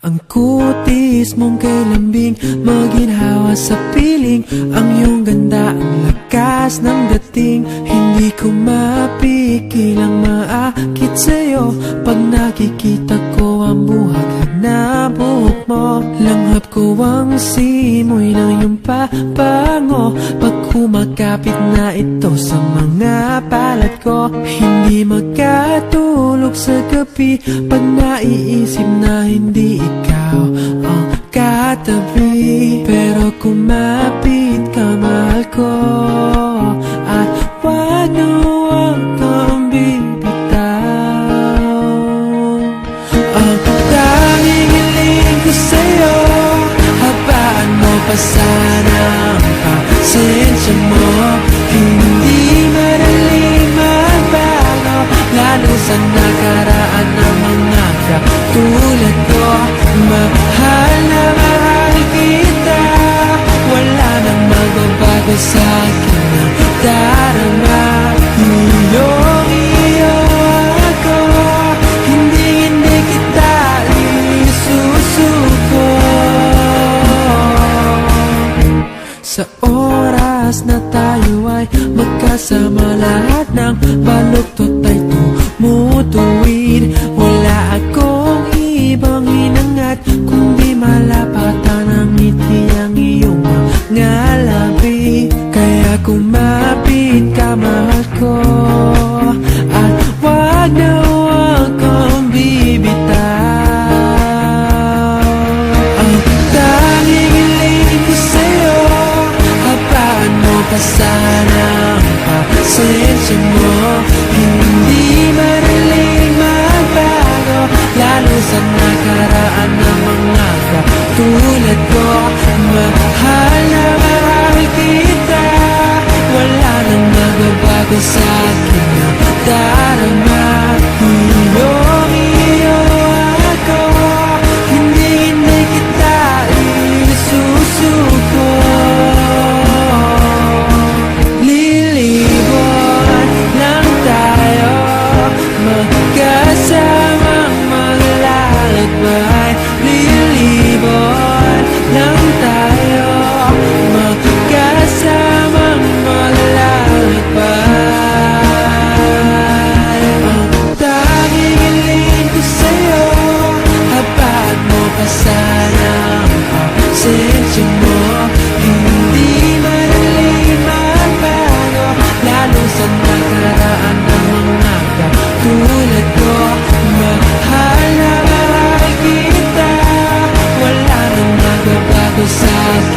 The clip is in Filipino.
Ang kutis mong kay lambing, maginhawa sa piling. Ang iyong ganda, ang lakas ng dating. Hindi ko mapikil ang maakit sa'yo. Pag nakikita ko ang buhag na buhok mo, langhap ko ang simoy ng iyong pabango. Pag kumakapit na ito sa mga balat ko, hindi magkatulog sa gabi pag naiisip na hindi ikaw ang katabi. Pero kumapit ka, mahal ko, at wag na wag kang bibitaw. Ang tanging hiling ko sa'yo, habaan mo pa sana ang pasensya mo. Hindi madaling magbago, lalo sa nakaraan ng mga katulad ko. Mahal na mahal kita, wala nang magbabago sa akin na darama. Iyong-iyo ako, hindi kita isusuko. Sa oras na tayo ay magkasama, lahat ng baluktot ay tumutuwid. Wala akong ibang hinangat kundi malapatan ng ngiti ang iyong mga labi. Kaya kumapit ka, mahal ko, at wag na wag kang bibitaw. Ang tanging hiling ko sa'yo, habaan mo pa sana ang pasensya mo. Hindi madaling magbago, lalo sa nakaraan ng mga katulad ko. Mahal na mahal kita, wala nang magbabago sa akin na darama. Iyong-iyo ako, hindi kita isusuko. Lilibot lang tayo, magkasamang maglalakbay. Lilibot lang tayo, magkasamang maglalakbay. Ang tanging hiling ko sa'yo, habaan mo pa sana ang pasensya mo. Hindi madaling magbago, lalo sa nakaraan ng mga katulad ko. Mahal na mahal kita, wala nang magbabago sa akin